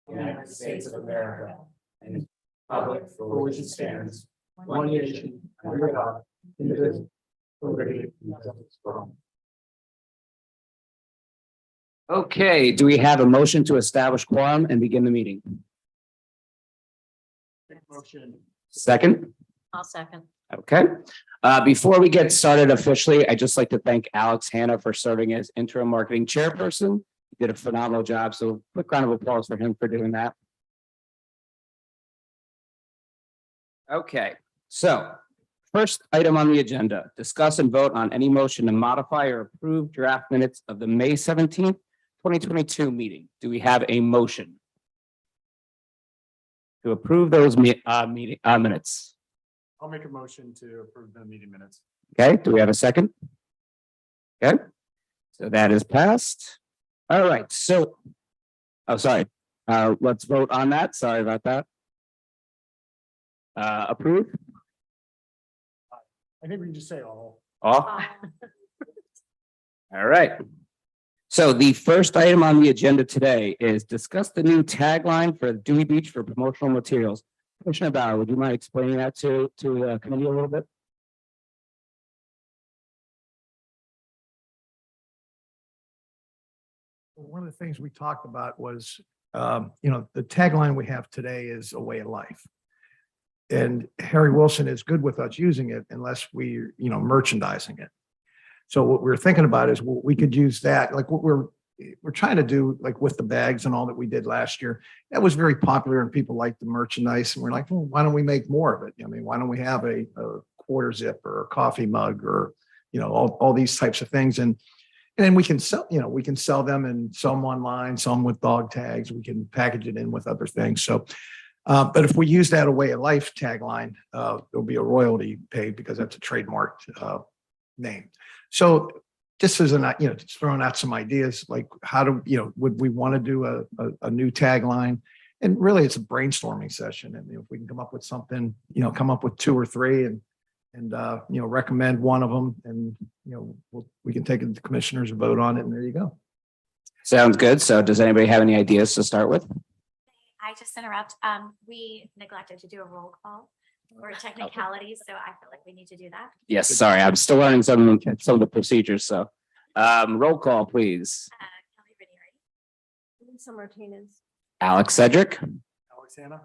United States of America, and the republic for which it stands, one nation, under God, indivisible, with liberty and justice for all. Okay, do we have a motion to establish quorum and begin the meeting? Motion. Second? I'll second. Okay. Before we get started officially, I'd just like to thank Alex Hanna for serving as interim marketing chairperson. He did a phenomenal job, so quick round of applause for him for doing that. Okay, so first item on the agenda, discuss and vote on any motion to modify or approve draft minutes of the May 17th, 2022 meeting. Do we have a motion to approve those minutes? I'll make a motion to approve the meeting minutes. Okay, do we have a second? Okay, so that is passed. All right, so, oh, sorry. Let's vote on that. Sorry about that. Approved? I think we can just say all. All right. So the first item on the agenda today is discuss the new tagline for Dewey Beach for promotional materials. Commissioner Bauer, would you mind explaining that to the committee a little bit? One of the things we talked about was, the tagline we have today is a way of life. And Harry Wilson is good with us using it unless we, merchandising it. So what we're thinking about is we could use that, like what we're trying to do, like with the bags and all that we did last year. That was very popular and people liked the merchandise. And we're like, well, why don't we make more of it? I mean, why don't we have a quarter zip or a coffee mug or, all these types of things. And then we can sell, we can sell them and sell them online, sell them with dog tags. We can package it in with other things. So, but if we use that a way of life tagline, there'll be a royalty paid because that's a trademarked name. So this is just throwing out some ideas like how do, would we want to do a new tagline? And really it's a brainstorming session. And if we can come up with something, come up with 2 or 3 and recommend one of them and, we can take it to the commissioners and vote on it. And there you go. Sounds good. So does anybody have any ideas to start with? I just interrupt. We neglected to do a roll call or technicalities, so I feel like we need to do that. Yes, sorry, I'm still learning some of the procedures. So roll call, please. Kelly Ranieri. Lisa Martinez. Alex Cedric. Alex Hanna.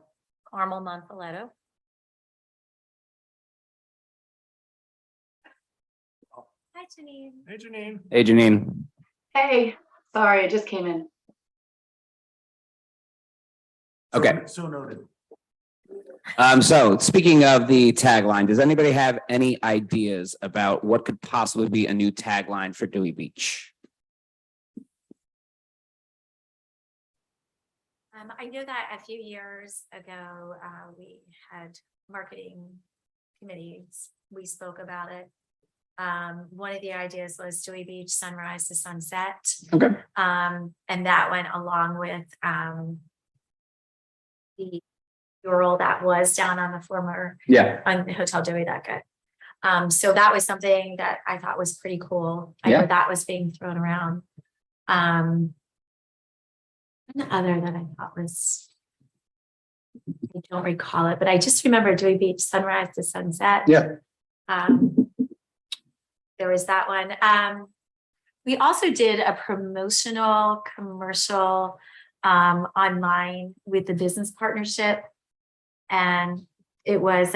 Carmel Monfiletto. Hi, Janine. Hey, Janine. Hey, Janine. Hey, sorry, I just came in. Okay. So noted. So speaking of the tagline, does anybody have any ideas about what could possibly be a new tagline for Dewey Beach? I know that a few years ago, we had marketing committees. We spoke about it. One of the ideas was Dewey Beach sunrise to sunset. Okay. And that went along with the mural that was down on the former on the Hotel Dewey that good. So that was something that I thought was pretty cool. I know that was being thrown around. Other that I thought was, I don't recall it, but I just remember Dewey Beach sunrise to sunset. Yeah. There was that one. We also did a promotional commercial online with the business partnership. And it was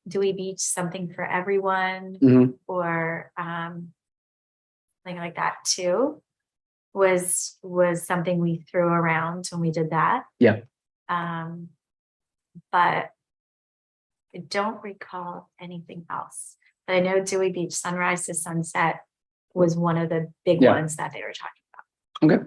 Dewey Beach, something for everyone, or something like that too, was something we threw around when we did that. Yeah. But I don't recall anything else. But I know Dewey Beach sunrise to sunset was one of the big ones that they were talking about. Okay.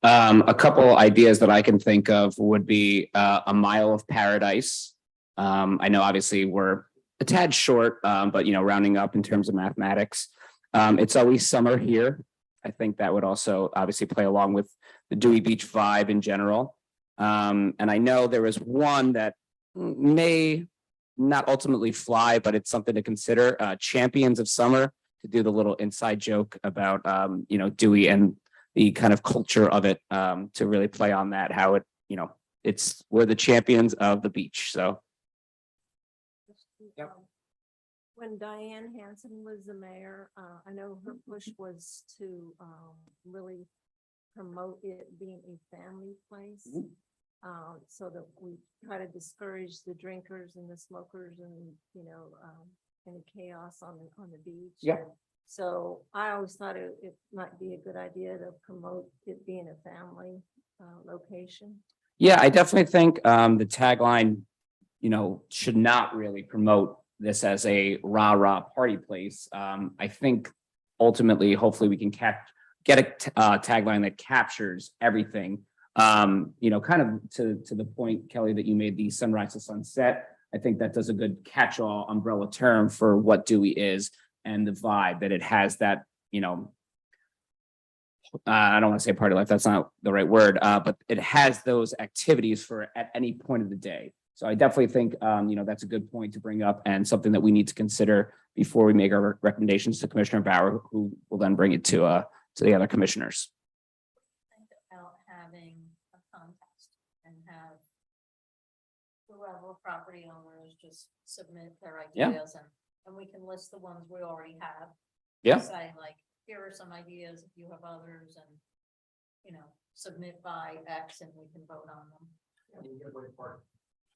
A couple ideas that I can think of would be a mile of paradise. I know obviously we're a tad short, but rounding up in terms of mathematics. It's always summer here. I think that would also obviously play along with the Dewey Beach vibe in general. And I know there was one that may not ultimately fly, but it's something to consider. Champions of Summer, to do the little inside joke about Dewey and the kind of culture of it, to really play on that, how it we're the champions of the beach. So Yep. When Diane Hansen was the mayor, I know her push was to really promote it being a family place. So that we try to discourage the drinkers and the smokers and, any chaos on the beach. Yeah. So I always thought it might be a good idea to promote it being a family location. yeah, I definitely think the tagline, should not really promote this as a rah-rah party place. I think ultimately, hopefully we can get a tagline that captures everything. Kind of to the point, Kelly, that you made, the sunrise to sunset. I think that does a good catch-all umbrella term for what Dewey is and the vibe that it has, that, I don't want to say party life, that's not the right word, but it has those activities for at any point of the day. So I definitely think, that's a good point to bring up and something that we need to consider before we make our recommendations to Commissioner Bauer, who will then bring it to the other commissioners. Think about having a contest and have whoever property owners just submit their Yeah. ideas and we can list the ones we already have. Yeah. Say like, here are some ideas if you have others and, submit by X and we can vote on them.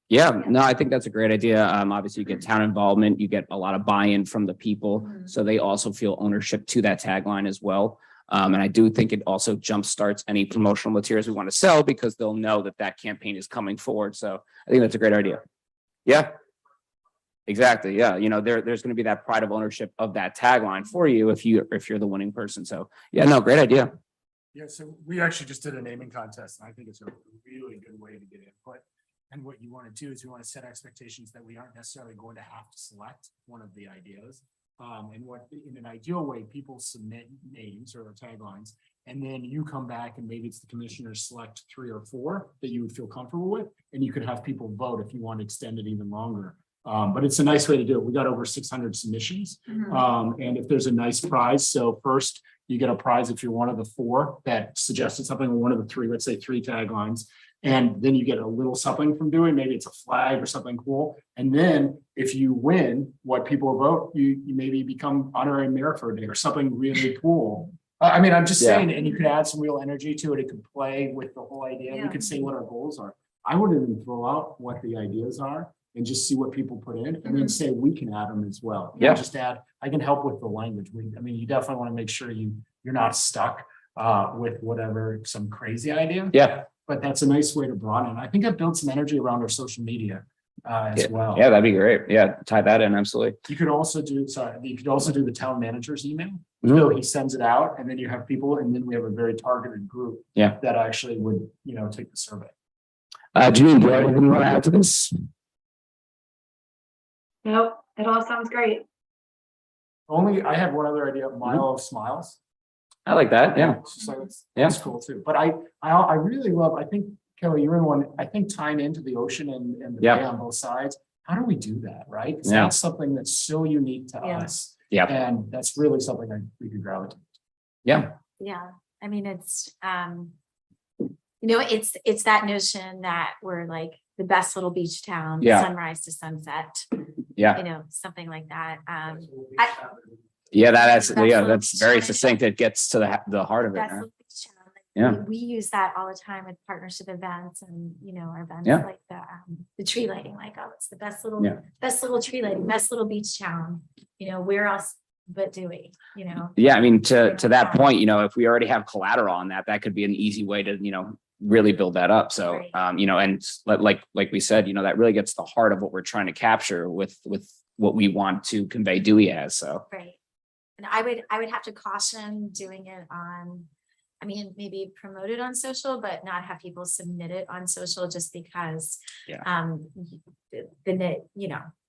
Yeah, no, I think that's a great idea. Obviously you get town involvement, you get a lot of buy-in from the people, Mhm. so they also feel ownership to that tagline as well. And I do think it also jumpstarts any promotional materials we want to sell, because they'll know that campaign is coming forward. So I think that's a great idea. Yeah. Exactly. Yeah. There's going to be that pride of ownership of that tagline for you if you're the winning person. So yeah, no, great idea. Yeah, so we actually just did a naming contest, and I think it's a really good way to get input. And what you want to do is you want to set expectations that we aren't necessarily going to have to select one of the ideas. And what, in an ideal way, people submit names or taglines, and then you come back and maybe it's the commissioners select 3 or 4 that you would feel comfortable with, and you could have people vote if you want to extend it even longer. But it's a nice way to do it. We got over 600 submissions. And if there's a nice prize, so first you get a prize if you're one of the 4 that suggested something, or one of the 3, let's say 3 taglines. And then you get a little something from doing, maybe it's a flag or something cool. And then if you win what people vote, you maybe become honorary mayor for a day or something really cool. I mean, I'm just saying, and you could add some real energy to it. It could play with the whole idea. We Yeah. could say what our goals are. I would even throw out what the ideas are and just see what people put in, and then say we can add them as well. Yeah. Just add, I can help with the language. You definitely want to make sure you're not stuck with whatever, some crazy idea. Yeah. But that's a nice way to broaden. I think I've built some energy around our social media as well. Yeah, that'd be great. Yeah. Tie that in. Absolutely. You could also do the town manager's email. Mhm. So he sends it out, and then you have people, and then we have a very targeted group. Yeah. That actually would, take the survey. Janine, do you have anything you want to add to this? Nope, it all sounds great. I have one other idea, Mile of Smiles. I like that. Yeah. It's just like, Yeah. that's cool too. But I really love, I think, Kelly, you're in one, I think tying into the ocean and the Yeah. bay on both sides. How do we do that, right? 'Cause Yeah. that's something that's so unique to Yeah. us. Yeah. And that's really something we could gravitate. Yeah. Yeah, I mean, it's it's that notion that we're like the best little beach town, Yeah. sunrise to sunset, Yeah. something like that. Yeah. That's That's very fine. succinct. It gets to the heart of it. Best man. little beach town. Like, Yeah. we use that all the time with partnership events and, our events Yeah. like the tree lighting, like, oh, it's the best little tree lighting, best little beach town, where else but Dewey, Yeah. I mean, to that point, if we already have collateral on that could be an easy way to, really build that up. So, Right. And like we said, that really gets the heart of what we're trying to capture with what we want to convey Dewey as. So, Right. And I would have to caution doing it on, maybe promote it on social, but not have people submit it on social just because. Yeah. Then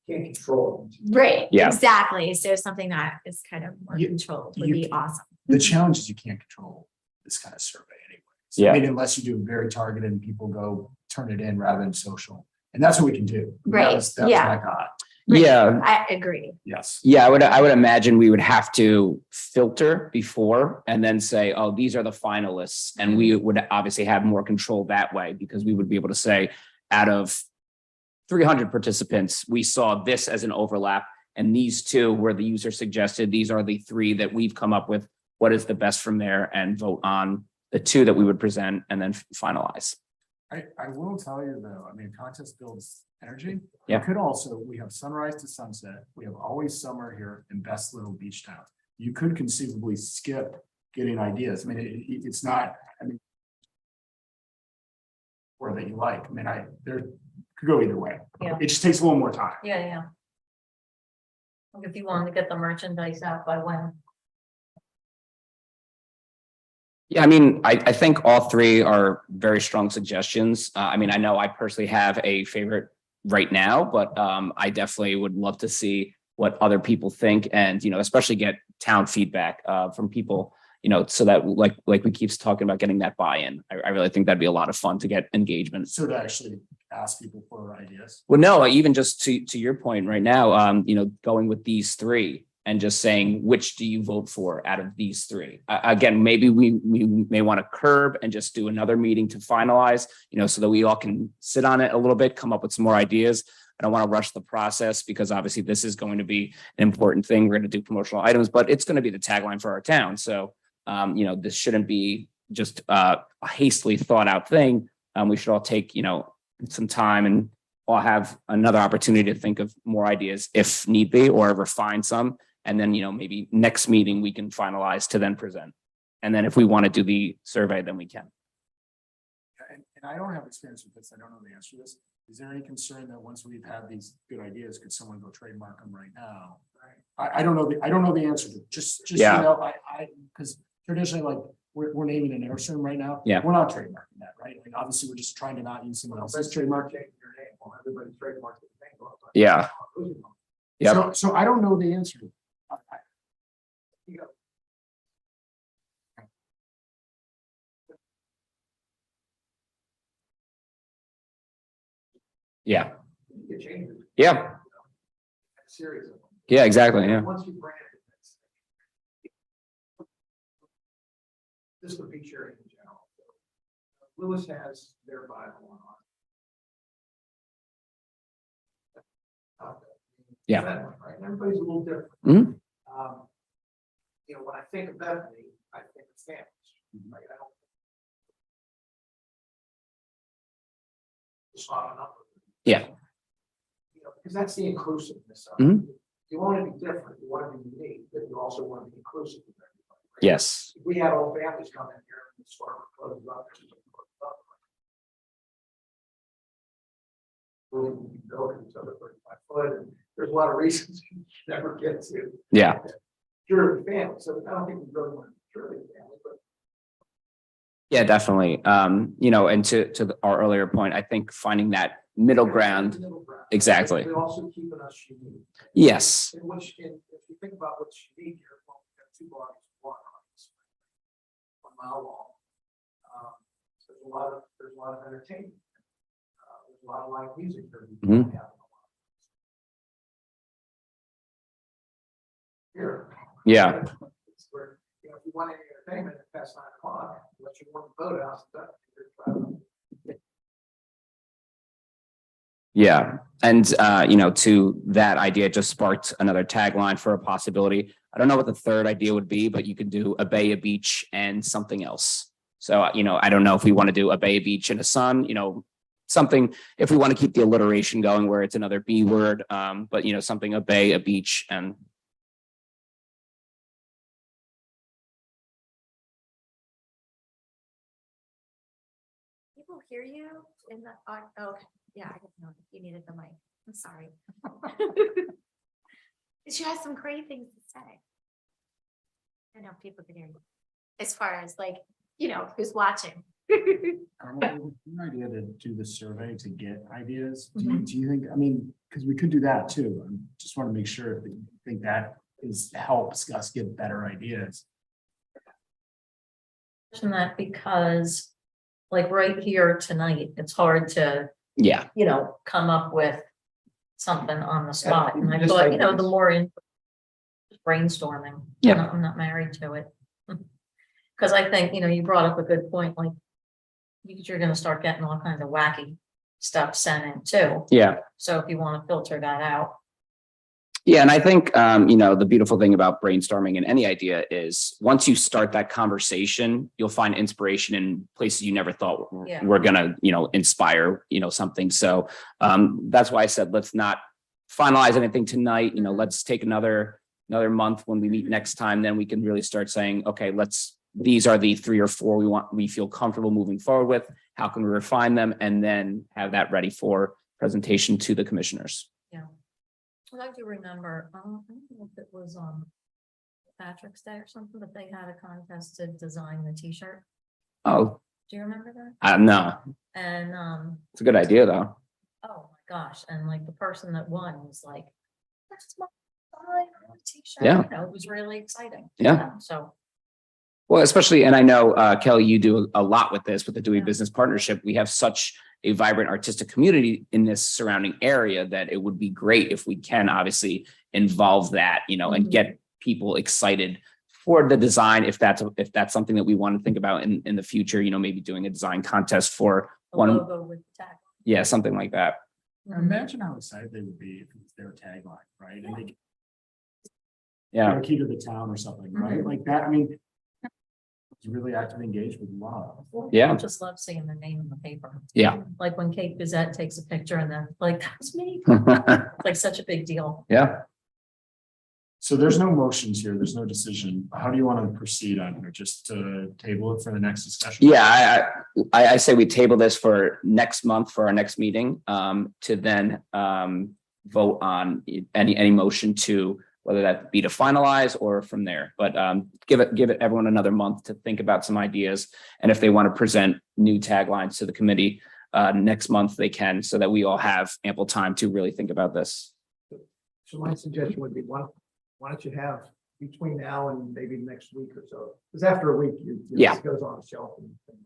Can't control. right. Yeah. Exactly. So something that is kind of more You- controlled would you be can- awesome. The challenge is you can't control this kind of survey anyway. Yeah. Unless you do very targeted and people go turn it in rather than social. And that's what we can do. Right. That was Yeah. my thought. Yeah. I agree. Yes. Yeah, I would imagine we would have to filter before and then say, oh, these are the finalists. And we would obviously have more control that way because we would be able to say out of 300 participants, we saw this as an overlap. And these two were the user suggested. These are the three that we've come up with. What is the best from there and vote on the two that we would present and then finalize. I will tell you though, I mean, contest builds energy. Yeah. It could also, we have sunrise to sunset. We have always summer here in best little beach town. You could conceivably skip getting ideas. I mean, it's not, I mean. Or that you like. I mean, there could go either way. Yeah. It just takes a little more time. Yeah, yeah. Like if you wanted to get the merchandise out by when? Yeah, I mean, I think all three are very strong suggestions. I mean, I know I personally have a favorite right now, but I definitely would love to see what other people think and, especially get town feedback from people, so that like we keep talking about getting that buy-in. I really think that'd be a lot of fun to get engagement. So to actually ask people for ideas. Well, no, even just to your point right now, going with these three and just saying, which do you vote for out of these three? Again, maybe we may want to curb and just do another meeting to finalize, so that we all can sit on it a little bit, come up with some more ideas. I don't want to rush the process because obviously this is going to be an important thing. We're going to do promotional items, but it's going to be the tagline for our town. So, this shouldn't be just a hastily thought out thing. We should all take, some time and all have another opportunity to think of more ideas if need be, or refine some. And then, maybe next meeting we can finalize to then present. And then if we want to do the survey, then we can. And I don't have experience with this. I don't know the answer to this. Is there any concern that once we've had these good ideas, could someone go trademark them right now? I don't know the answer to it. Just, Yeah. because traditionally, like we're naming an airstream right now. Yeah. We're not trademarking that, right? Like obviously we're just trying to not use someone else's trademark. Everybody's trademarked the thing. Yeah. Yep. So I don't know the answer to it. Yeah. You change it. Yeah. Serious. Yeah, exactly. Yeah. Once you bring it. This would be sharing in general. Lewis has their Bible on. Yeah. Right. Everybody's a little different. Mhm. When I think of Bethany, I think of families. Right? I don't. It's not enough. Yeah. Because that's the inclusiveness of Mhm. it. You want to be different, you want to be unique, but you also want to be inclusive of everybody. Right? Yes. If we had all families come in here and the store would close up, we'll be building each other 35 foot, and there's a lot of reasons you never get to. Yeah. Purely family, so I don't think we really want to be purely family, but. Yeah, definitely. And to our earlier point, I think finding that middle ground. Middle ground. Exactly. But also keeping us unique. Yes. And if you think about what's unique here, well, we have two bodies of water, obviously, 1 mile long. So there's a lot of entertainment. There's a lot of live music that we Mhm. don't have. Here. Yeah. It's where, if you want any entertainment at past 9 o'clock, unless you want the boat house, Yeah. And, to that idea, it just sparked another tagline for a possibility. I don't know what the third idea would be, but you could do a bay, a beach, and something else. So, I don't know if we want to do a bay, a beach, and a sun, something, if we want to keep the alliteration going where it's another B word, but, something, a bay, a beach, and. People hear you in the, oh, okay. Yeah, I didn't know you needed the mic. I'm sorry. She has some great things to say. I know people can hear you. As far as who's watching. An idea to do the survey to get ideas. Do you think, because we could do that too. I just want to make sure that you think that helps us get better ideas. That because like right here tonight, it's hard to, Yeah. come up with something on the spot. And I just thought, like the this. more input, brainstorming. Yeah. I'm not married to it. Because I think, you brought up a good point, like you're gonna start getting all kinds of wacky stuff sent in too. Yeah. So if you want to filter that out. Yeah, and I think, the beautiful thing about brainstorming and any idea is once you start that conversation, you'll find inspiration in places you never thought Yeah. were gonna, inspire, something. So that's why I said, let's not finalize anything tonight, let's take another month when we meet next time, then we can really start saying, okay, these are the 3 or 4 we feel comfortable moving forward with. How can we refine them and then have that ready for presentation to the commissioners? And I do remember, I don't know if it was on Patrick's Day or something, but they had a contest to design the t-shirt. Oh, Do you remember that? no, And, it's a good idea though. oh my gosh, and like the person that won was like, that's my design on a t-shirt. Yeah. It was really exciting. Yeah. So, Well, especially, and I know, Kelly, you do a lot with this, with the Dewey Yeah. Business Partnership. We have such a vibrant artistic community in this surrounding area that it would be great if we can obviously involve that, and Mhm. get people excited for the design. If that's something that we want to think about in the future, maybe doing a design contest for a one, logo with the tag. yeah, something like that. Imagine how excited they would be if it was their tagline, right? And they Yeah, key to the town or something, right? Like that, I mean, it's really active engaged with love. Yeah. I just love seeing the name in the paper. yeah, Like when Kate Gazette takes a picture and then like, that's me. It's like such a big deal. yeah. So there's no motions here, there's no decision. How do you want to proceed on here? Just to table it for the next discussion? Yeah, I say we table this for next month for our next meeting, to then vote on any motion to whether that be to finalize or from there. But give it everyone another month to think about some ideas. And if they want to present new taglines to the committee next month, they can, so that we all have ample time to really think about this. So my suggestion would be, why don't you have between now and maybe next week or so? Because after a week, Yeah. it goes on the shelf and something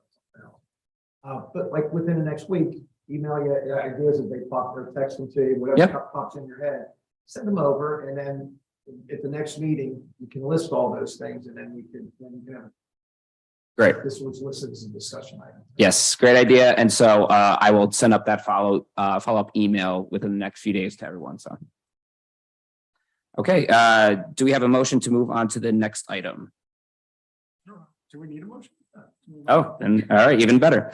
else. But like within the next week, email you ideas as they pop or text them to you, whatever Yep. pops in your head. Send them over, and then at the next meeting, you can list all those things, and then you can Great. this was listed as a discussion item. Yes, great idea. And so I will send up that follow-up email within the next few days to everyone. So. Okay, do we have a motion to move on to the next item? Do we need a motion? Oh, and all right, even better.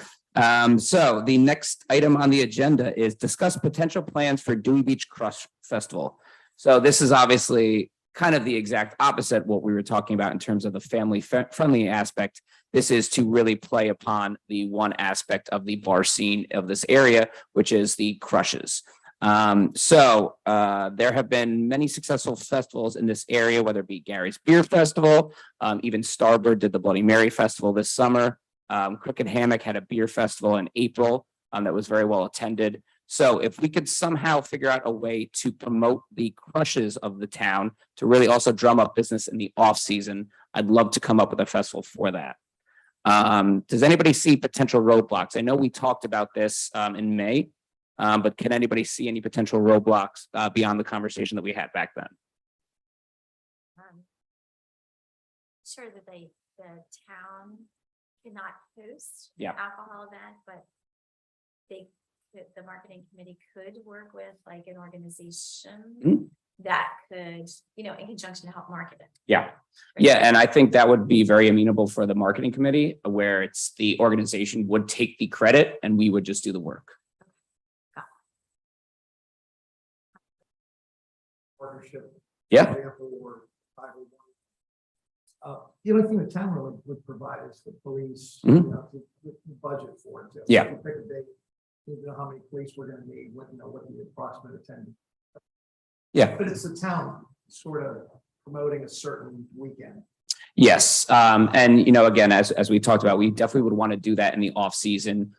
So the next item on the agenda is discuss potential plans for Dewey Beach Crush Festival. So this is obviously kind of the exact opposite what we were talking about in terms of the family friendly aspect. This is to really play upon the one aspect of the bar scene of this area, which is the crushes. There have been many successful festivals in this area, whether it be Gary's Beer Festival, even Starbird did the Bloody Mary Festival this summer. Crooked Hammock had a beer festival in April that was very well attended. So if we could somehow figure out a way to promote the crushes of the town to really also drum up business in the off season, I'd love to come up with a festival for that. Does anybody see potential roadblocks? I know we talked about this in May, but can anybody see any potential roadblocks beyond the conversation that we had back then? Sure that the town cannot host an Yeah. alcohol event, but the marketing committee could work with like an organization that could, in conjunction to help market it. Yeah. Yeah, and I think that would be very amenable for the marketing committee, where it's the organization would take the credit and we would just do the work. Partnership. Yeah. example, or 501. The only thing the town would provide is the police, Mhm. the budget for it. Yeah. We pick a date, we know how many police we're gonna need, what the approximate attendance. Yeah. But it's the town sort of promoting a certain weekend. Yes, and again, as we talked about, we definitely would want to do that in the off season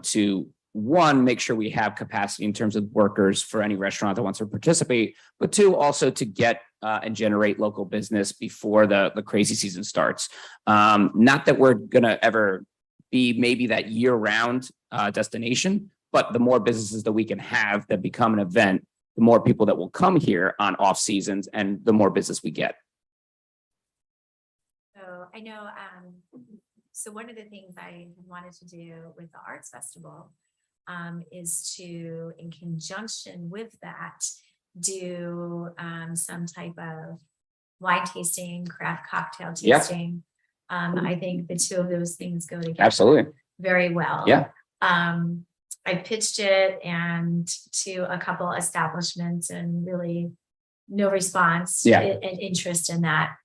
to one, make sure we have capacity in terms of workers for any restaurant that wants to participate, but two, also to get and generate local business before the crazy season starts. Not that we're gonna ever be maybe that year-round destination, but the more businesses that we can have that become an event, the more people that will come here on off seasons and the more business we get. So I know, so one of the things I wanted to do with the Arts Festival is to, in conjunction with that, do some type of wine tasting, craft cocktail Yeah. tasting. I think the two of those things go together Absolutely. very well. Yeah. I pitched it and to a couple establishments and really no response Yeah. and interest in that.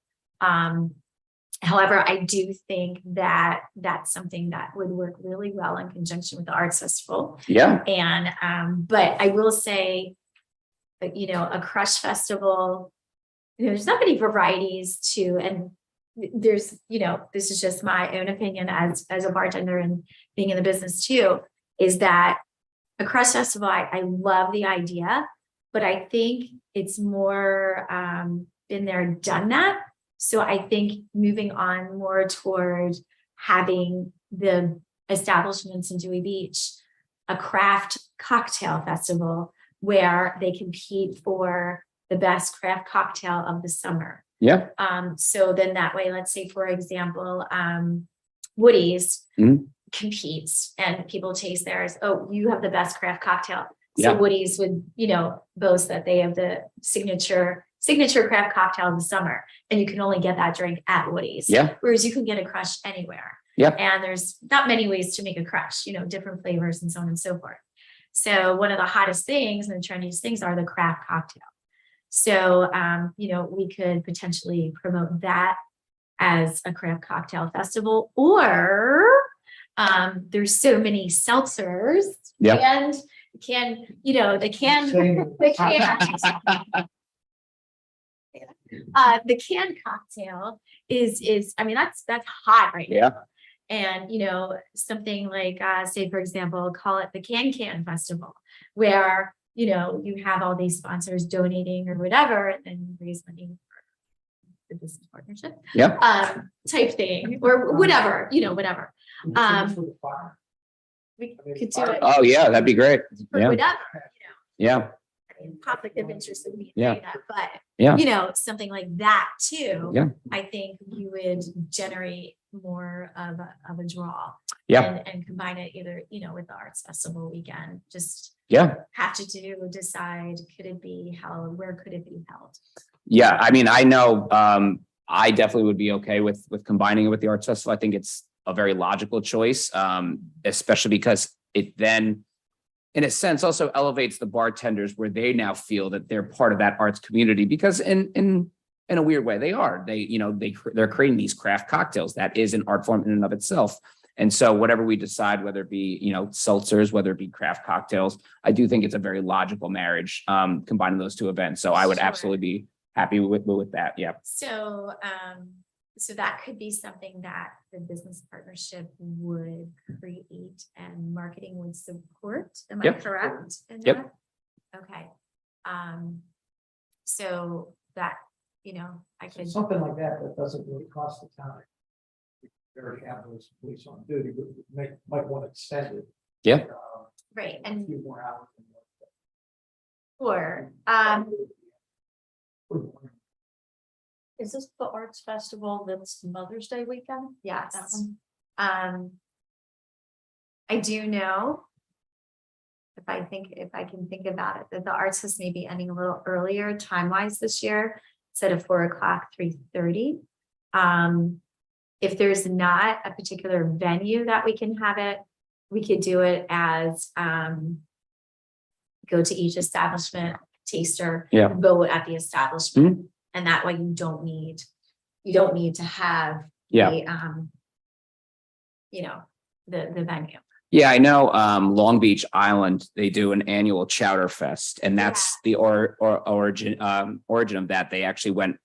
However, I do think that that's something that would work really well in conjunction with the Arts Festival. Yeah. And, but I will say, you know, a crush festival, you know, there's not many varieties to, and there's, you know, this is just my own opinion as a bartender and being in the business too, is that a crush festival, I love the idea, but I think it's more been there, done that. So I think moving on more toward having the establishments in Dewey Beach, a craft cocktail festival where they compete for the best craft cocktail of the summer. Yeah. So then that way, let's say, for example, Woody's competes and people taste theirs. Oh, you have the best craft cocktail. So Yeah. Woody's would, you know, boast that they have the signature craft cocktail of the summer, and you can only get that drink at Woody's. Yeah. Whereas you can get a crush anywhere. Yeah. And there's not many ways to make a crush, you know, different flavors and so on and so forth. So one of the hottest things and the trendiest things are the craft cocktail. So, you know, we could potentially promote that as a craft cocktail festival, or there's so many seltzers Yeah. and you know, the canned cocktail is, I mean, that's hot right now. Yeah. And, you know, something like, say, for example, call it the Can Festival, where, you know, you have all these sponsors donating or whatever, and then you raise money for the business partnership. Yeah. Type thing, or whatever, you know, whatever. We could do it Oh, yeah. That'd be great. for Yeah. whatever, Yeah. I mean, conflict of interest in me Yeah. saying that, but Yeah. you know, something like that too. Yeah. I think you would generate more of a draw. Yeah. And combine it either, you know, with the Arts Festival weekend, just Yeah. have to decide, could it be held, where could it be held? Yeah. I mean, I know, I definitely would be okay with combining it with the Arts Festival. I think it's a very logical choice, especially because it then, in a sense, also elevates the bartenders where they now feel that they're part of that arts community, because in a weird way they are. They're creating these craft cocktails. That is an art form in and of itself. And so whatever we decide, whether it be, you know, seltzers, whether it be craft cocktails, I do think it's a very logical marriage, combining those two events. So I would Sure. absolutely be happy with that. Yeah. So, so that could be something that the business partnership would create and marketing would support. Am I Yep. correct in Yep. that? Okay. So that, you know, I could. Something like that doesn't really cost the town. We already have those police on duty, but might want to extend it. Yeah. Right, A and few more hours. or, Is this the Arts Festival that's Mother's Day weekend? That yes. one? I do know, if I can think about it, that the arts is maybe ending a little earlier time-wise this year, instead of 4:00, 3:30. If there's not a particular venue that we can have it, we could do it as, go to each establishment, taster, Yeah. vote at the establishment. And that way you don't need to have Yeah. the, you know, the venue. Yeah, I know, Long Beach Island, they do an annual Chowder Fest, and that's the origin of that. They actually went,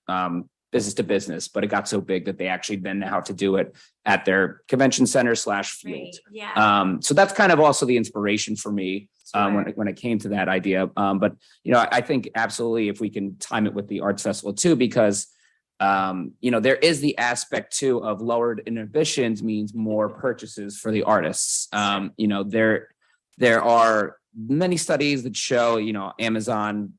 business to business, but it got so big that they actually then now have to do it at their convention center / field. Right, yeah. So that's kind of also the inspiration for me, Sure. when it came to that idea. But, you know, I think absolutely if we can time it with the Arts Festival too, because, you know, there is the aspect too of lowered inhibitions means more purchases for the artists. You know, there are many studies that show, Amazon,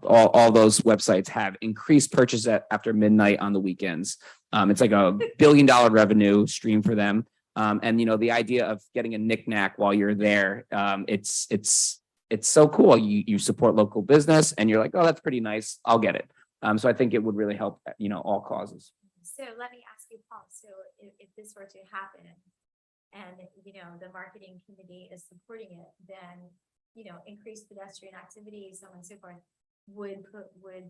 all those websites have increased purchase after midnight on the weekends. It's like a $1 billion revenue stream for them. And the idea of getting a knickknack while you're there, it's so cool. You support local business and you're like, oh, that's pretty nice. I'll get it. So I think it would really help, all causes. So let me ask you, Paul, so if this were to happen and, the marketing committee is supporting it, then, increased pedestrian activity, so on and so forth, would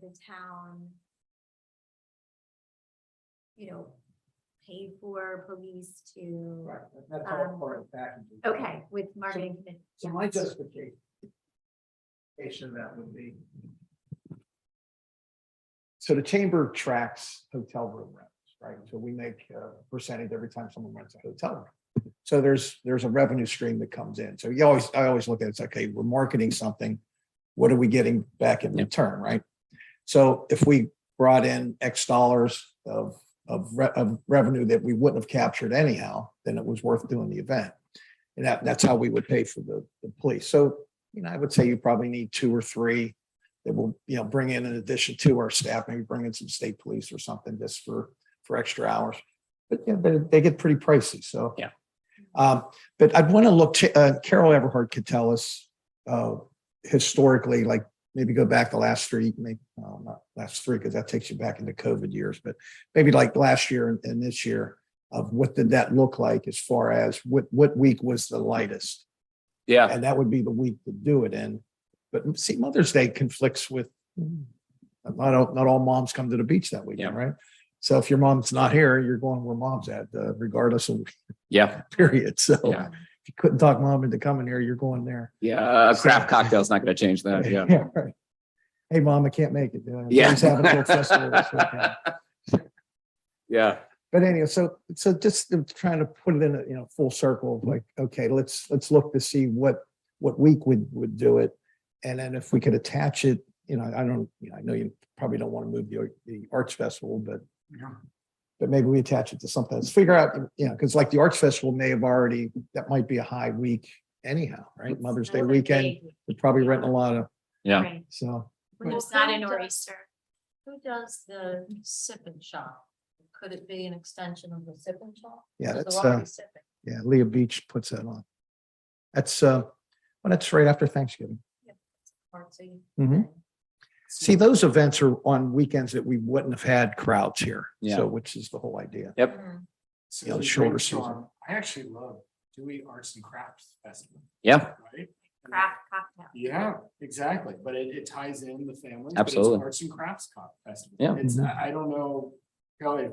the town, pay for police to, That's all part of the package. okay, with marketing committee? So my justification of that would be. So the chamber tracks hotel room rents, right? So we make a percentage every time someone rents a hotel room. So there's a revenue stream that comes in. So I always look at it, it's okay, we're marketing something. What are we getting back in return, right? So if we brought in X dollars of revenue that we wouldn't have captured anyhow, then it was worth doing the event. And that's how we would pay for the police. So, I would say you probably need 2 or 3 that will, bring in addition to our staff, maybe bring in some state police or something just for extra hours. But they get pretty pricey. So, yeah. But I'd want to look, Carol Everhart could tell us historically, like maybe go back the last 3, maybe not last 3, because that takes you back into COVID years, but maybe like last year and this year of what did that look like as far as what week was the lightest. Yeah. And that would be the week to do it in. But see, Mother's Day conflicts with, not all moms come to the beach that weekend, right? So if your mom's not here, you're going where mom's at, regardless of period. So if you couldn't talk mom into coming here, you're going there. Yeah, a craft cocktail's not going to change that. Yeah. Right. Hey, mom, I can't make it. Yeah. Having a little festival this weekend. Yeah. But anyway, so just trying to put it in a full circle of like, okay, let's look to see what week would do it, and then if we could attach it, I know you probably don't want to move the arts festival, but maybe we attach it to something. Let's figure out, because like the arts festival may have already, that might be a high week anyhow, right? Mother's Day weekend, they're probably renting a lot of, Right. so. There's not a nor'easter. Who does the sip and shop? Could it be an extension of the sip and shop? Yeah, Because that's, they're already sipping. Yeah, Leah Beach puts that on. That's that's right after Thanksgiving. Artsy. Mhm. See, those events are on weekends that we wouldn't have had crowds here. Yeah. So which is the whole idea. Yep. Mhm. So Yeah, the to shoulder brainstorm, I actually love Dewey Arts and Crafts Festival, Yeah. right? Craft cocktail. Yeah, exactly. But it ties in the family. Absolutely. But it's Arts and Crafts Festival. Yeah. It's, I don't know, Kelly,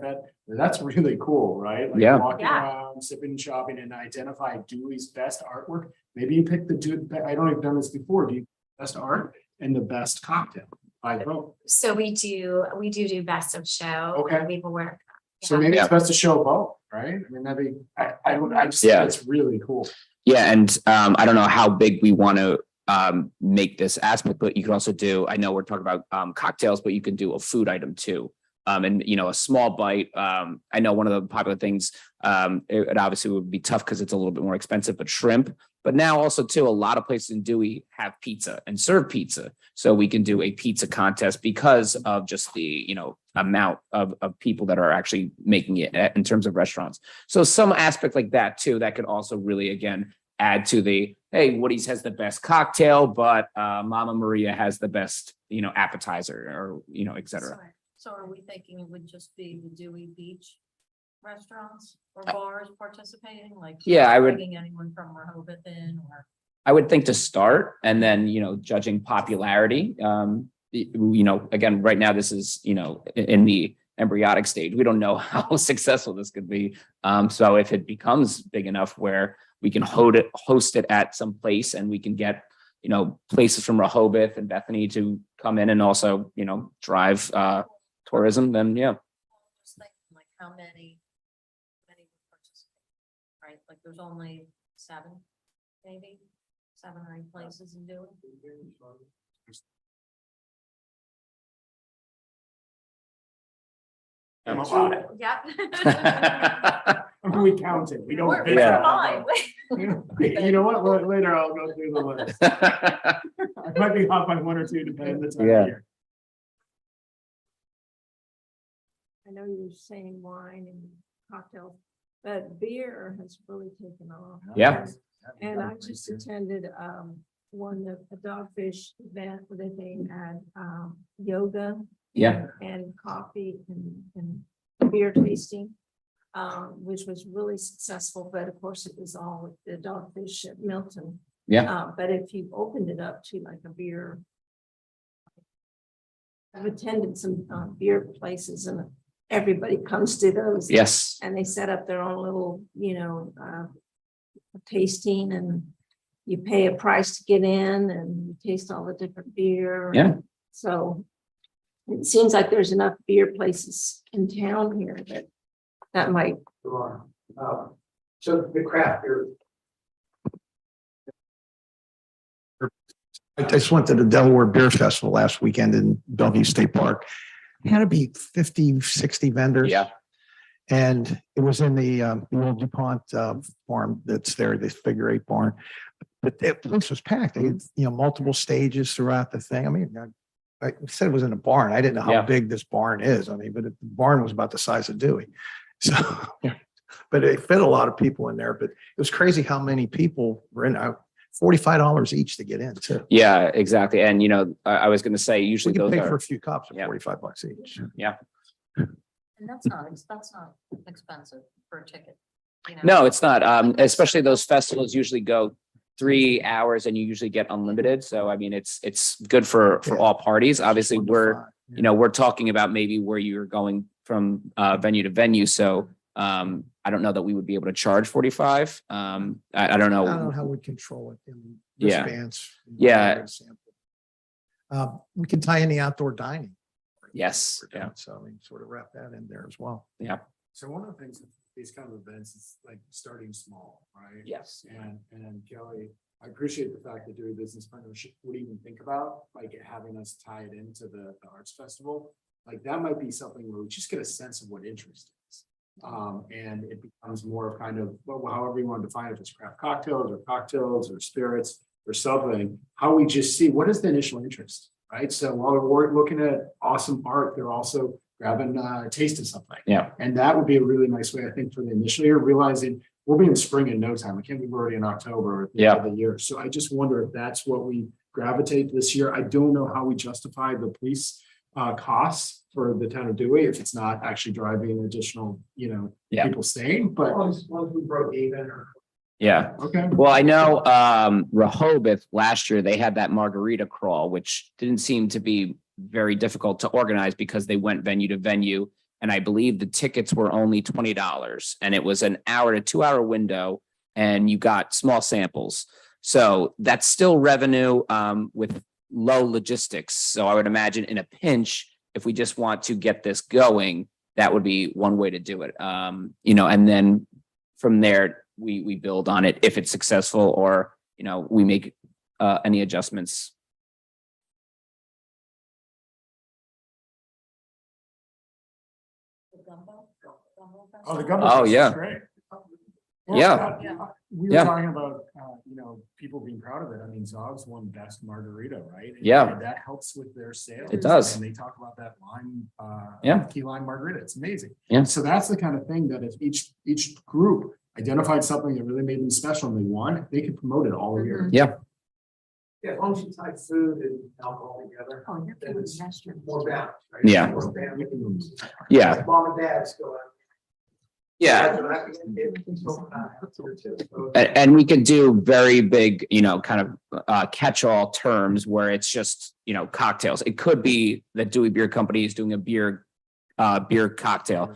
that's really cool, right? Like Yeah. walking Yeah. around, sipping, shopping, and identify Dewey's best artwork. Maybe you pick I don't have done this before. Do you best art and the best cocktail? I vote. So we do best of show. Okay. People work. So Yeah. maybe Yeah. it's best to show both, right? I mean, that'd be, I just Yeah. think it's really cool. Yeah, and I don't know how big we want to make this aspect, but you could also do, I know we're talking about cocktails, but you can do a food item too. And a small bite. I know one of the popular things, it obviously would be tough because it's a little bit more expensive, but shrimp. But now also too, a lot of places in Dewey have pizza and serve pizza. So we can do a pizza contest because of just the, amount of people that are actually making it in terms of restaurants. So some aspect like that too, that could also really, again, add to the, hey, Woody's has the best cocktail, but Mama Maria has the best, appetizer or, et cetera. So are we thinking it would just be the Dewey Beach restaurants or bars participating? Like, Yeah, I would- bringing anyone from Rehoboth in or? I would think to start and then, judging popularity. Again, right now, this is, in the embryonic stage. We don't know how successful this could be. So if it becomes big enough where we can host it at some place and we can get, places from Rehoboth and Bethany to come in and also, drive tourism, then yeah. Just thinking like how many would participate, right? Like there's only 7, maybe 7 or 8 places in Dewey. I'm a lot. Yeah. We count it. We don't. We're bid Yeah. it. fine. You know what? Later I'll go through the list. I might be off by one or two depending on the time Yeah. of year. I know you were saying wine and cocktails, but beer has really taken off. Yeah. And I just attended one of a Dogfish event where they had yoga. Yeah. And coffee and beer tasting, which was really successful, but of course it was all with the Dogfish at Milton. Yeah. But if you opened it up to like a beer. I've attended some beer places and everybody comes to those. Yes. And they set up their own little, tasting, and you pay a price to get in and you taste all the different beer. Yeah. So it seems like there's enough beer places in town here that might. So the craft beer. I just went to the Delaware Beer Festival last weekend in Bellevue State Park. It had to be 50, 60 vendors. Yeah. And it was in the old DuPont farm that's there, this figure 8 barn. But the place was packed. They had, multiple stages throughout the thing. I mean, I said it was in a barn. I didn't know how Yeah. big this barn is. I mean, but the barn was about the size of Dewey. So, but it fit a lot of people in there. But it was crazy how many people were in. $45 each to get in too. Yeah, exactly. And I was going to say We usually can those pay for are, a few cups at Yeah. $45 each. And that's not expensive for a ticket. no, it's not. Especially those festivals usually go 3 hours and you usually get unlimited. So, I mean, it's good for Yeah. all parties. Obviously, One to we're, five, yeah. we're talking about maybe where you're going from venue to venue. So, I don't know that we would be able to charge 45. I don't I don't know know. how we control it in Yeah. wristbands. Yeah. We can tie in the outdoor dining. Yes. We're Yeah. doing, so we can sort of wrap that in there as well. So one of the things with these kind of events is like starting small, right? Yes. And Kelly, I appreciate the fact that Dewey Business Partnership would even think about like having us tie it into the arts festival. Like that might be something where we just get a sense of what interest is. And it becomes more of kind of, well, however you want to define it, if it's craft cocktails or spirits or something, how we just see what is the initial interest, right? So while we're looking at awesome art, they're also grabbing a taste of something. Yeah. And that would be a really nice way, I think, for the initial year, realizing we'll be in spring in no time. I can't believe we're already in October at the end of the year. So I just wonder if that's what we gravitate this year. I don't know how we justify the police costs for the town of Dewey if it's not actually driving additional, people staying, but Once we broke even or. Yeah. okay. Well, I know Rehoboth last year, they had that margarita crawl, which didn't seem to be very difficult to organize because they went venue to venue. And I believe the tickets were only $20 and it was an hour to 2 hour window and you got small samples. So that's still revenue with low logistics. So I would imagine in a pinch, if we just want to get this going, that would be one way to do it. And then from there, we build on it if it's successful or, we make any adjustments. Oh, the gumbo. Oh, fest is yeah. Great. Yeah. We were Yeah. talking about, people being proud of it. I mean, Zog's won best margarita, right? And Yeah. That helps with their sales. It does. And they talk about that lime, Yeah. key lime margarita. It's amazing. Yeah. So that's the kind of thing that if each group identified something that really made them special and they won, they could promote it all year. Yeah. Yeah, as long as you tie food and alcohol together. Oh, you're then kidding, it's that's true. more balanced, right? Yeah. More balanced. Yeah. Mom and dads go out. Yeah. So, And we could do very big, kind of catch-all terms where it's just, cocktails. It could be that Dewey Beer Company is doing a beer cocktail.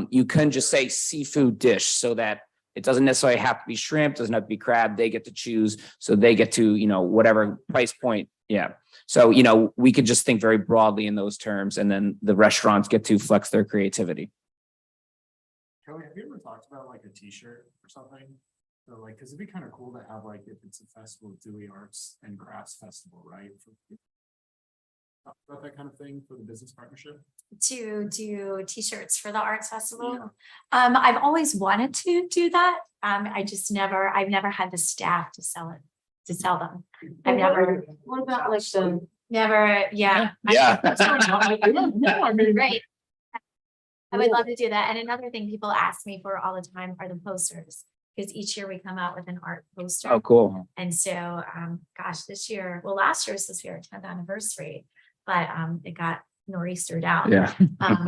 You can just say seafood dish so that it doesn't necessarily have to be shrimp, doesn't have to be crab. They get to choose. So they get to, whatever price point. Yeah. So, we could just think very broadly in those terms and then the restaurants get to flex their creativity. Kelly, have you ever talked about like a t-shirt or something? So like, cause it'd be kind of cool to have like, if it's a festival, Dewey Arts and Crafts Festival, right? Talk about that kind of thing for the business partnership? to do t-shirts for the arts festival. I've always wanted to do that. I've never had the staff to sell them. I've never, What about like the, never, yeah. Yeah. Great. I would love to do that. And another thing people ask me for all the time are the posters, because each year we come out with an art poster. Oh, cool. And so, gosh, last year was supposed to be our 10th anniversary, but it got nor'eastered out. Yeah.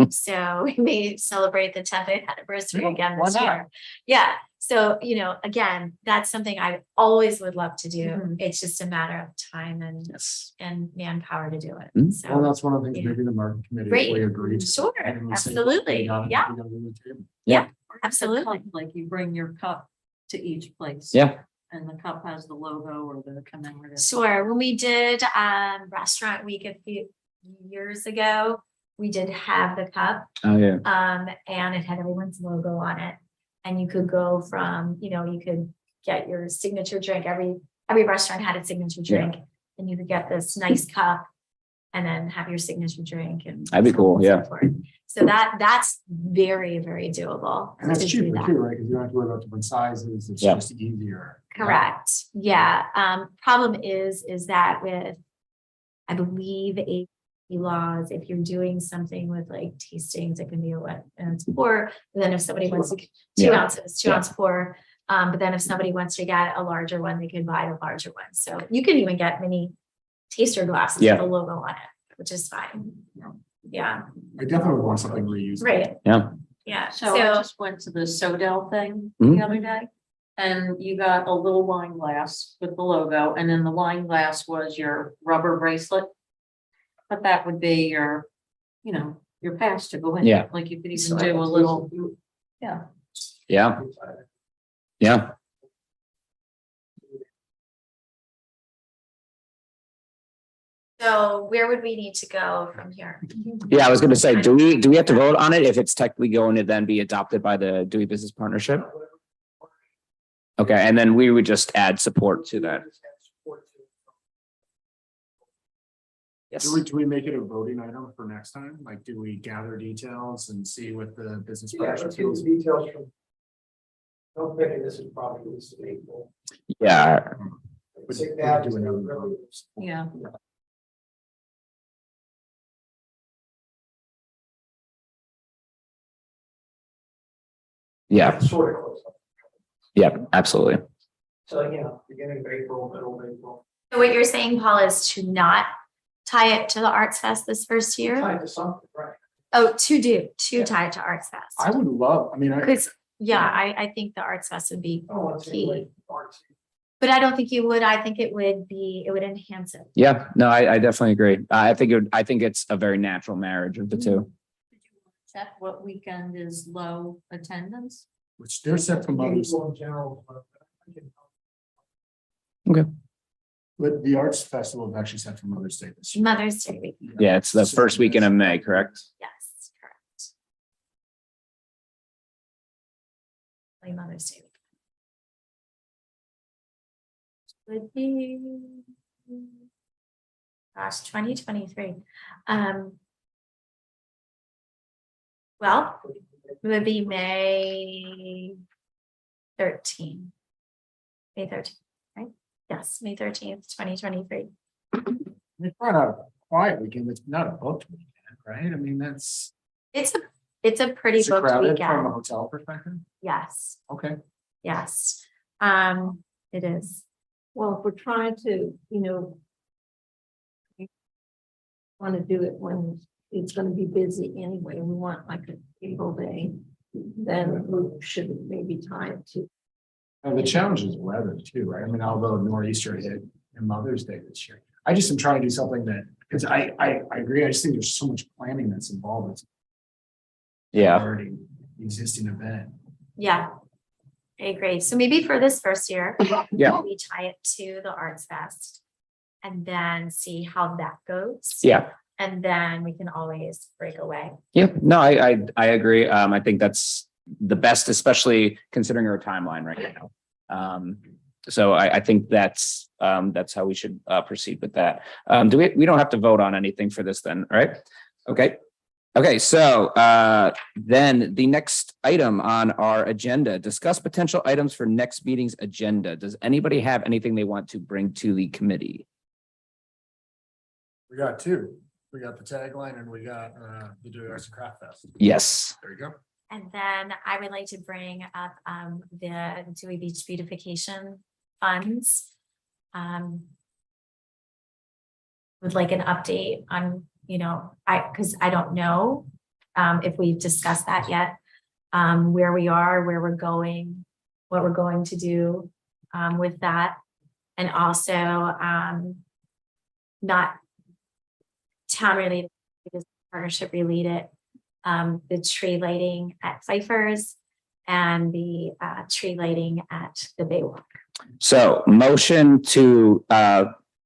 So we may celebrate the 10th anniversary again why this not? year. Yeah. So, again, that's something I always would love to do. Mhm. It's just a matter of time Yes. and manpower to do it. Mm. So. Well, that's one of the things yeah. maybe the market committee, Great. if we agree to. Sure, and we say, absolutely. we gotta- Yeah. we gotta move the table. Absolutely. Like you bring your cup to each place. Yeah. And the cup has the logo or the commemorative. Sure. When we did Restaurant Week a few years ago, we did have the cup, Oh, yeah. and it had everyone's logo on it. And you could go from, you could get your signature drink. Every restaurant had a signature Yeah. drink, and you could get this nice cup and then have your signature drink and. That'd be cool, so yeah. forth. So that's very, very doable. And that's to do cheaper that. too, right? Because you don't have to worry about different sizes. It's Yeah. just easier. Correct. Yeah. Problem is that with, I believe, AAC laws, if you're doing something with like tastings, it can be a wet and it's pour. But then if somebody wants to, 2 Yeah. ounces, 2 Yeah. ounce pour. But then if somebody wants to get a larger one, they can buy the larger one. So you can even get mini taster glasses Yeah. with a logo on it, which is fine. Yeah. I definitely want something reusable. Right. Yeah. Yeah. So I just went to the Sodell thing Mhm. the other day. And you got a little wine glass with the logo, and then the wine glass was your rubber bracelet. But that would be your, your pass to go in. Yeah. Like you could even do a little, yeah. Yeah. Yeah. So where would we need to go from here? Yeah, I was gonna say, do we have to vote on it if it's technically going to then be adopted by the Dewey Business Partnership? Okay, and then we would just add support to that. Yes. Do we make it a voting item for next time? Like, do we gather details and see what the business? Yeah, let's get the details from. I'm thinking this is probably this is April. Yeah, Would Take that. do another vote. Yeah. yeah, Sort of close. yeah, absolutely. So, beginning of April, middle of April. So what you're saying, Paul, is to not tie it to the Arts Fest this first year? Tied to something, right? Oh, to tie it to Arts Fest. I would love, Because, I think the Arts Fest would be I don't want to take key, away from arts. but I don't think you would. I think it would enhance it. Yeah, no, I definitely agree. I think it's a very natural marriage of the two. Check what weekend is low attendance. which they're set from others, April in general, but but the arts festival is actually set from Mother's Day this year. Mother's Day week. Yeah, it's the first weekend of May, correct? Yes, correct. Like Mother's Day week. Would be. Gosh, 2023. Well, it would be May 13. May 13th, right? Yes, May 13th, 2023. It's not a quiet weekend, it's not a booked weekend, right? I mean, that's. It's a pretty Is it booked crowded from a weekend. hotel perspective? Yes, Okay. yes. It is. well, if we're trying to, want to do it when it's going to be busy anyway, we want like an April day, then we should maybe tie it to. And the challenge is weather too, right? I mean, although nor'easter hit in Mother's Day this year, I just am trying to do something that, because I agree, I just think there's so much planning that's involved. It's Yeah, already existing event. Yeah. I agree. So maybe for this first year, yeah, we tie it to the Arts Fest and then see how that goes. yeah. And then we can always break away. Yeah, no, I agree. I think that's the best, especially considering our timeline right now. So I think that's how we should proceed with that. We don't have to vote on anything for this then, right? Okay. Okay, so then the next item on our agenda, discuss potential items for next meeting's agenda. Does anybody have anything they want to bring to the committee? We got two. We got the tagline and we got the Dewey Arts and Craft Fest. Yes. There you go. And then I would like to bring up the Dewey Beach beautification funds. Would like an update on, because I don't know if we've discussed that yet. Where we are, where we're going, what we're going to do with that. And also not town related, because partnership related, the tree lighting at Pfeiffer's and the tree lighting at the Baywalk. So motion to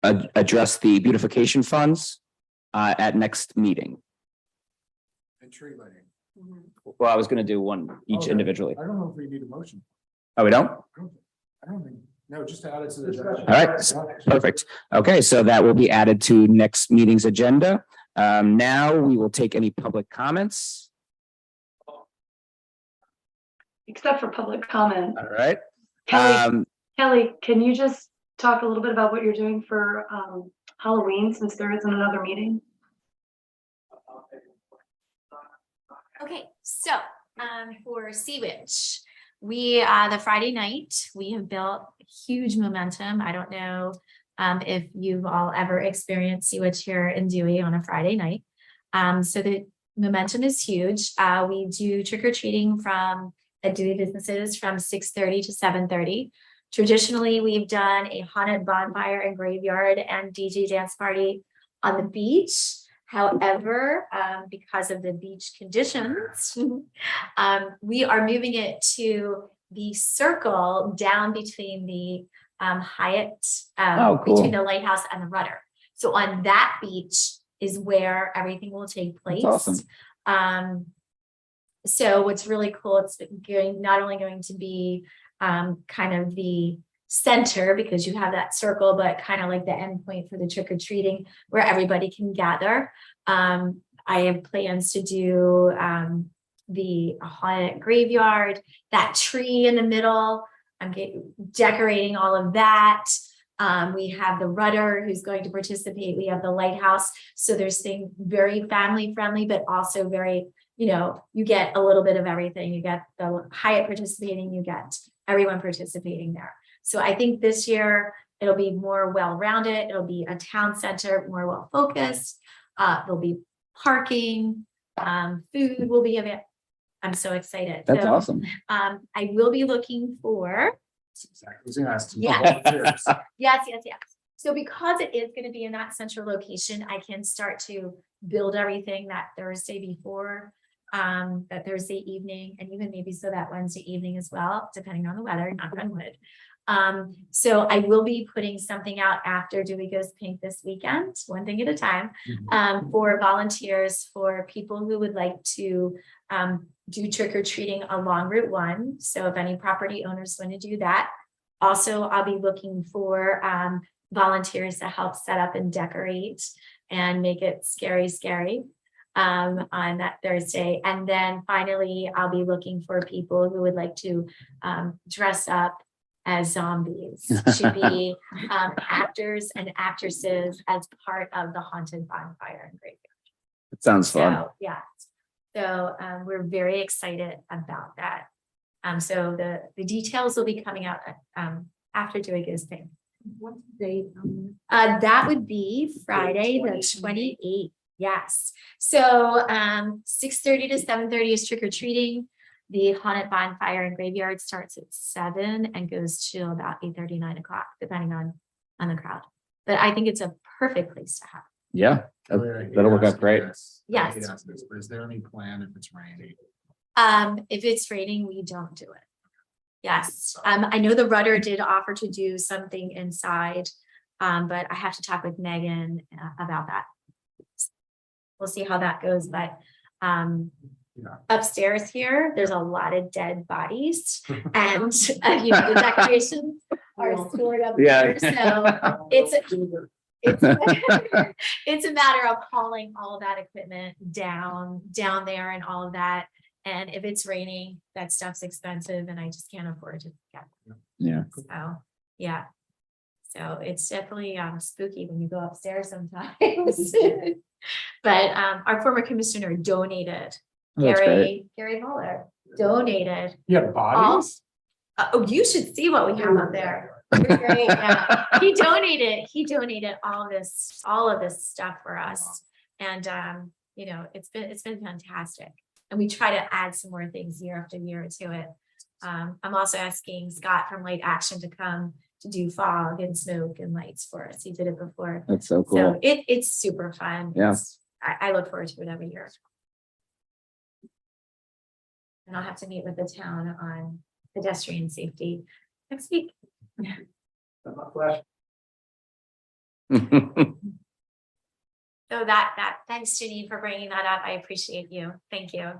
address the beautification funds at next meeting. And tree lighting. Well, I was going to do one each Okay. individually. I don't know if we need a motion. Oh, we don't? I don't think, no, just to add it to the. All right, perfect. Okay, so that will be added to next meeting's agenda. Now we will take any public comments. Except for public comment. All right. Kelly, can you just talk a little bit about what you're doing for Halloween, since there isn't another meeting? Okay, so for Sea Witch, we the Friday night we have built huge momentum. I don't know if you've all ever experienced Sea Witch here in Dewey on a Friday night. So the momentum is huge. We do trick or treating from at Dewey businesses from 6:30 to 7:30. Traditionally, we've done a haunted bonfire and graveyard and DJ dance party on the beach. However, because of the beach conditions, we are moving it to the circle down between the Hyatt, cool. between the lighthouse and the rudder. So on that beach is where everything will take place. That's awesome. So what's really cool, it's not only going to be kind of the center, because you have that circle, but kind of like the end point for the trick-or-treating where everybody can gather. I have plans to do the haunted graveyard, that tree in the middle. I'm decorating all of that. We have the rudder who's going to participate. We have the lighthouse. So there's things very family friendly, but also very, you get a little bit of everything. You get the Hyatt participating, you get everyone participating there. So I think this year it'll be more well-rounded. It'll be a town center, more well-focused. There'll be parking, food will be available. I'm so excited. That's So, awesome. I will be looking for, That's exactly what I was gonna ask. yes. So because it is going to be in that central location, I can start to build everything that Thursday before, that Thursday evening, and even maybe so that Wednesday evening as well, depending on the weather, knock on wood. So I will be putting something out after Dewey Goes Pink this weekend, one thing at a time, for volunteers, for people who would like to do trick or treating along Route 1. So if any property owners want to do that, also I'll be looking for volunteers to help set up and decorate and make it scary on that Thursday. And then finally, I'll be looking for people who would like to dress up as zombies, to be actors and actresses as part of the haunted bonfire and graveyard. It sounds fun. So, yeah. So we're very excited about that. So the details will be coming out after Dewey Goes Pink. What's the date? That would be Friday, the 28th. Yes. So 6:30 to 7:30 is trick or treating. The haunted bonfire and graveyard starts at 7 and goes to about 8:30, 9 o'clock, depending on the crowd. But I think it's a perfect place to have. Yeah, that'll work out great. Yes. But is there any plan if it's raining? If it's raining, we don't do it. Yes. I know the rudder did offer to do something inside, but I have to talk with Megan about that. We'll see how that goes, but upstairs here, there's a lot of dead bodies and the decorations are stored up there. So it's a matter of hauling all that equipment down there and all of that. And if it's raining, that stuff's expensive and I just can't afford to get. Yeah. So, yeah. So it's definitely spooky when you go upstairs sometimes. But our former commissioner donated, Oh, that's great. Gary Muller donated. You have bodies? Oh, you should see what we have up there. They're great, yeah. He donated all of this stuff for us. And you know, it's been fantastic. And we try to add some more things year after year to it. I'm also asking Scott from Light Action to come to do fog and smoke and lights for us. He did it before. That's so So cool. it's super fun. Yeah. I look forward to it every year. And I'll have to meet with the town on pedestrian safety next week. So thanks, Janine, for bringing that up. I appreciate you. Thank you.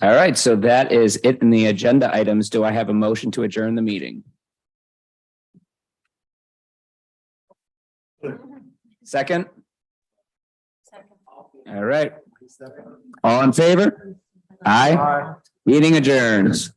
All right, so that is it in the agenda items. Do I have a motion to adjourn the meeting? Second? All right. All in favor? Aye. Meeting adjourns.